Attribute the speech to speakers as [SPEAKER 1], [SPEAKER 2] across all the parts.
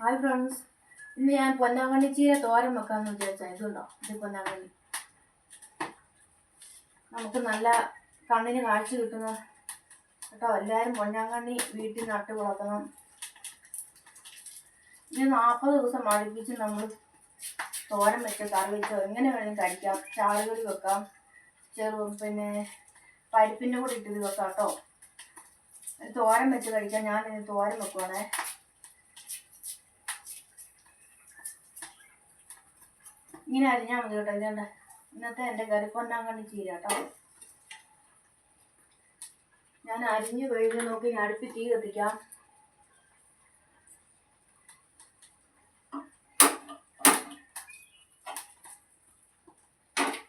[SPEAKER 1] Hi friends, ഇന്ന് ഞാൻ പൊന്നാങ്കണ്ണി ചീര തോരൻ വെക്കാമെന്ന് വിചാരിച്ചാൽ ഇതുണ്ടോ, ഇത് പൊന്നാങ്കണ്ണി. നമുക്ക് നല്ല കണ്ണിന് കാഴ്ച കിട്ടുന്ന കേട്ടോ. എല്ലാവരും പൊന്നാങ്കണ്ണി വീട്ടിൽ നട്ട് വളർത്തണം. ഇത് 40 ദിവസം മടുപ്പിച്ച് നമ്മൾ തോരൻ വെച്ച് കറി വെച്ചോ എങ്ങനെ വേണമെങ്കിൽ കഴിക്കാം. ചാറുകറി വെക്കാം, പിന്നെ പരിപ്പിൻ്റെ കൂടെ ഇട്ടിട്ട് വെക്കാം കേട്ടോ. തോരൻ വെച്ച് കഴിക്കാം. ഞാനിത് തോരൻ വെക്കുവാണേ. ഇങ്ങനെ അരിഞ്ഞാൽ മതി കേട്ടോ. ഇതേണ്ട ഇന്നത്തെ എൻ്റെ കറി പൊന്നാങ്കണ്ണി ചീര കേട്ടോ. ഞാൻ അരിഞ്ഞ് കഴിഞ്ഞ് നോക്കി അടുപ്പിൽ തീ കത്തിക്കാം.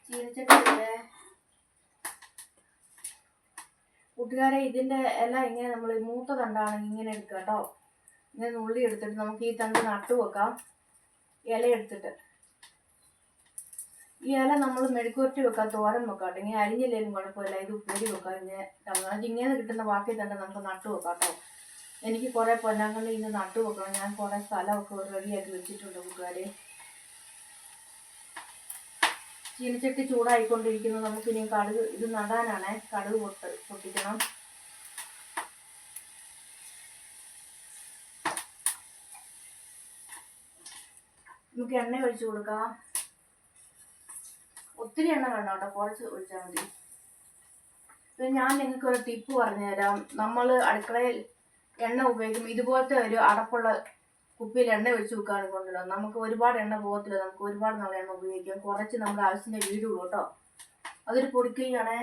[SPEAKER 1] ചീനച്ചട്ടിയില്ലേ കൂട്ടുകാരെ, ഇതിൻ്റെ എല്ലാം ഇങ്ങനെ നമ്മൾ മൂത്ത തണ്ടാണെങ്കിൽ ഇങ്ങനെ എടുക്കുക കേട്ടോ. ഇങ്ങനെ നുള്ളി എടുത്തിട്ട് നമുക്ക് ഈ തണ്ട് നട്ടു വെക്കാം. ഇല എടുത്തിട്ട് ഈ ഇല നമ്മൾ മെഴുക്കുവരട്ടി വെക്കാം, തോരൻ വെക്കാം കേട്ടോ. ഇങ്ങനെ അരിഞ്ഞില്ലേലും കുഴപ്പമില്ല, ഇത് ഉപ്പേരി വെക്കാം. ഇങ്ങനെ കിട്ടുന്ന ബാക്കി തന്നെ നമുക്ക് നട്ടു വെക്കാം കേട്ടോ. എനിക്ക് കുറേ പൊന്നാങ്കണ്ണി ഇന്ന് നട്ടു വെക്കണം. ഞാൻ കുറേ സ്ഥലമൊക്കെ റെഡിയാക്കി വെച്ചിട്ടുണ്ട് കൂട്ടുകാരെ. ചീനച്ചട്ടി ചൂടായിക്കൊണ്ടിരിക്കുന്നു. നമുക്കിനി കടുക് ഇത് നടാനാണ്. കടുക് പൊട്ടിക്കണം. നമുക്ക് എണ്ണ ഒഴിച്ചു കൊടുക്കാം. ഒത്തിരി എണ്ണ വേണ്ട കേട്ടോ, കുറച്ച് ഒഴിച്ചാൽ മതി. പിന്നെ ഞാൻ നിങ്ങൾക്ക് ഒരു ടിപ്പ് പറഞ്ഞുതരാം. നമ്മൾ അടുക്കളയിൽ എണ്ണ ഉപയോഗിക്കും ഇതുപോലത്തെ ഒരു അടപ്പുള്ള കുപ്പിയിൽ എണ്ണ ഒഴിച്ച് വെക്കുകയാണെങ്കിൽ കൊണ്ടല്ലോ നമുക്ക് ഒരുപാട് എണ്ണ പോകത്തില്ല. നമുക്ക് ഒരുപാട് നല്ല എണ്ണ ഉപയോഗിക്കാം. കുറച്ച് നമ്മുടെ ആവശ്യത്തിന് വീടുള്ളൂ കേട്ടോ. അതൊരു പൊടിക്കുകയാണേ.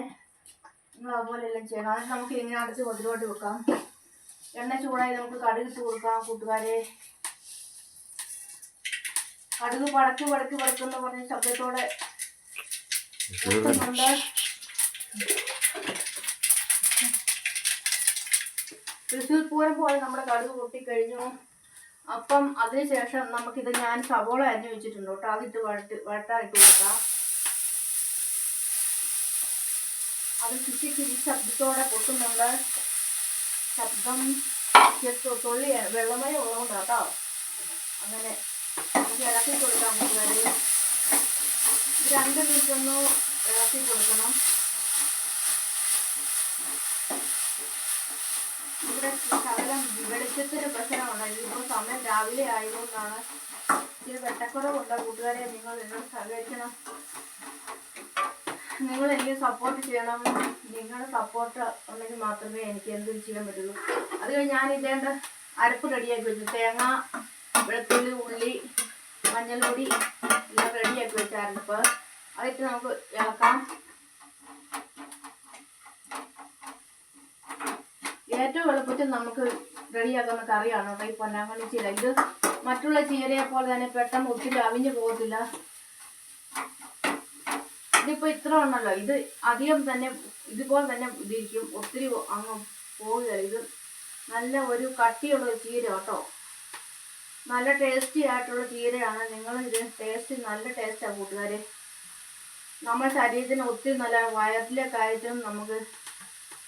[SPEAKER 1] നിങ്ങൾ അതുപോലെ എല്ലാം ചെയ്യണം. അത് നമുക്ക് ഇങ്ങനെ അടച്ച് കൊതിലോട്ട് വെക്കാം. എണ്ണ ചൂടായി നമുക്ക് കടുക് ഇട്ട് കൊടുക്കാം കൂട്ടുകാരെ. കടുക് പടക്കെന്ന് പറഞ്ഞ ശബ്ദത്തോടെ തൃശ്ശൂർ പൂരം പോലെ നമ്മുടെ കടുക് പൊട്ടിക്കഴിഞ്ഞു. അപ്പം അതിനുശേഷം നമുക്കിത് ഞാൻ സവോള അരിഞ്ഞു വെച്ചിട്ടുണ്ട് കേട്ടോ. അതിട്ട് വഴട്ടായിട്ട് കൊടുക്കാം. അത് കിച്ചി ശബ്ദത്തോടെ പൊട്ടുന്നുണ്ട്. ശബ്ദം തൊള്ളി വെള്ളമയം ഉള്ളതുകൊണ്ട് കേട്ടോ. അങ്ങനെ നമുക്ക് ഇളക്കി കൊടുക്കാം കൂട്ടുകാരെ. 2 മിനിറ്റ് ഒന്ന് ഇളക്കി കൊടുക്കണം. ഇവിടെ ശകലം വെളിച്ചത്തിന് പ്രശ്നമുണ്ട്. ഇതിപ്പോൾ സമയം രാവിലെ ആയതുകൊണ്ടാണ്. ഇച്ചിരി വെട്ടക്കുറവുണ്ട് കൂട്ടുകാരെ. നിങ്ങൾ എന്നോട് സഹകരിക്കണം. നിങ്ങൾ എനിക്ക് സപ്പോർട്ട് ചെയ്യണം. നിങ്ങളുടെ സപ്പോർട്ട് ഉണ്ടെങ്കിൽ മാത്രമേ എനിക്ക് എന്തും ചെയ്യാൻ പറ്റുള്ളൂ. അത് കഴിഞ്ഞ് ഞാൻ ഇതേണ്ട അരപ്പ് റെഡിയാക്കി വെച്ചു. തേങ്ങ, വെളുത്തുള്ളി, ഉള്ളി, മഞ്ഞൾപ്പൊടി എല്ലാം റെഡിയാക്കി വെച്ചായിരുന്നു. ഇപ്പോൾ അതിട്ട് നമുക്ക് ഇളക്കാം. ഏറ്റവും എളുപ്പത്തിൽ നമുക്ക് റെഡിയാക്കുന്ന കറിയാണ് കേട്ടോ ഈ പൊന്നാങ്കണ്ണി ചീര. ഇത് മറ്റുള്ള ചീരയെ പോലെ തന്നെ പെട്ടെന്ന് ഒത്തിരി അവിഞ്ഞു പോകത്തില്ല. ഇതിപ്പോൾ ഇത്ര ഉണ്ടല്ലോ, ഇത് അധികം തന്നെ ഇതുപോലെ തന്നെ ഇതിരിക്കും. ഒത്തിരി അങ്ങ് പോവുകയില്ല. ഇത് നല്ല ഒരു കട്ടിയുള്ള ചീര കേട്ടോ. നല്ല ടേസ്റ്റി ആയിട്ടുള്ള ചീരയാണ്. നിങ്ങൾ ഇത് നല്ല ടേസ്റ്റാണ് കൂട്ടുകാരെ. നമ്മുടെ ശരീരത്തിന് ഒത്തിരി നല്ല വയറിലെ കാര്യത്തിനും നമുക്ക്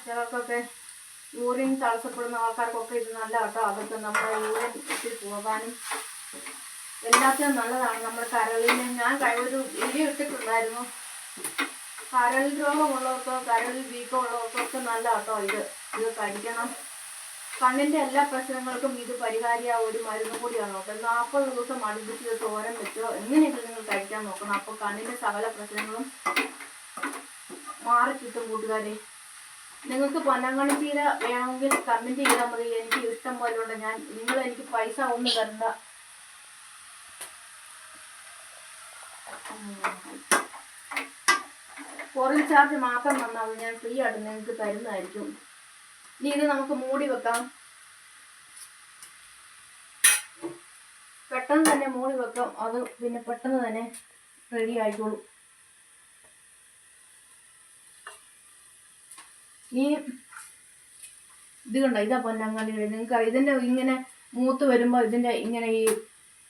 [SPEAKER 1] ചിലർക്കൊക്കെ യൂറിൻ തടസ്സപ്പെടുന്ന ആൾക്കാർക്കൊക്കെ ഇത് നല്ല കേട്ടോ. അതൊക്കെ നമ്മുടെ യൂറിൻ ഒത്തിരി പോകാനും എല്ലാത്തിനും നല്ലതാണ്. നമ്മുടെ കരളിന് ഞാൻ ഒരു വീഡിയോ ഇട്ടിട്ടുണ്ടായിരുന്നു. കരൾ രോഗമുള്ളവർക്കോ കരളിൽ വീക്കം ഉള്ളവർക്കൊക്കെ നല്ല കേട്ടോ. ഇത് കഴിക്കണം. കണ്ണിൻ്റെ എല്ലാ പ്രശ്നങ്ങൾക്കും ഇത് പരിഹാരിയായ ഒരു മരുന്ന് കൂടിയാണ് കേട്ടോ. 40 ദിവസം അടുപ്പിച്ച് ഇത് തോരൻ വെച്ചോ എങ്ങനെയെങ്കിലും നിങ്ങൾ കഴിക്കാൻ നോക്കണം. അപ്പോൾ കണ്ണിൻ്റെ സകല പ്രശ്നങ്ങളും മാറിക്കിട്ടും കൂട്ടുകാരെ. നിങ്ങൾക്ക് പൊന്നാങ്കണ്ണി ചീര വേണമെങ്കിൽ കമൻറ്റ് ചെയ്താൽ മതി. എനിക്ക് ഇഷ്ടം പോലെ ഉണ്ട്. നിങ്ങൾ എനിക്ക് പൈസ ഒന്നും തരണ്ട. കൊറിയർ ചാർജ് മാത്രം തന്നാൽ ഞാൻ ഫ്രീ ആയിട്ട് നിങ്ങൾക്ക് തരുന്നതായിരിക്കും. ഇനി ഇത് നമുക്ക് മൂടി വെക്കാം. പെട്ടെന്ന് തന്നെ മൂടി വെക്കാം. അത് പിന്നെ പെട്ടെന്ന് തന്നെ റെഡി ആയിക്കോളും. ഈ ഇത് കണ്ടോ, ഇതാ പൊന്നാങ്കണ്ണി. നിങ്ങൾക്ക് ഇതിൻ്റെ ഇങ്ങനെ മൂത്ത് വരുമ്പോൾ ഇതിൻ്റെ ഇങ്ങനെ ഈ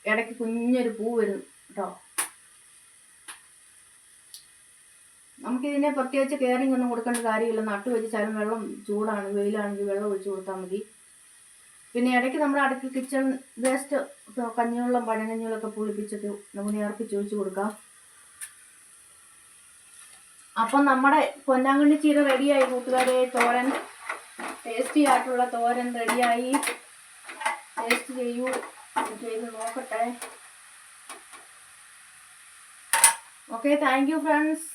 [SPEAKER 1] ഇടയ്ക്ക് കുഞ്ഞൊരു പൂ വരും കേട്ടോ. നമുക്കിതിനെ പ്രത്യേകിച്ച് കെയറിങ് ഒന്നും കൊടുക്കേണ്ട കാര്യമില്ല. നട്ടു വെച്ചാലും വെള്ളം ചൂടാണ്, വെയിലാണെങ്കിൽ വെള്ളം ഒഴിച്ചു കൊടുത്താൽ മതി. പിന്നെ ഇടയ്ക്ക് നമ്മുടെ അടുത്ത് കിച്ചൺ വേസ്റ്റ് കഞ്ഞിവെള്ളം പഴങ്കഞ്ഞിവെള്ളമൊക്കെ പുളിപ്പിച്ചിട്ട് നമുക്ക് നേർപ്പിച്ച് ഒഴിച്ച് കൊടുക്കാം. അപ്പം നമ്മുടെ പൊന്നാങ്കണ്ണി ചീര റെഡിയായി കൂട്ടുകാരെ. തോരൻ, ടേസ്റ്റി ആയിട്ടുള്ള തോരൻ റെഡിയായി. ടേസ്റ്റ് ചെയ്ത് നോക്കട്ടെ. Okay, thank you friends.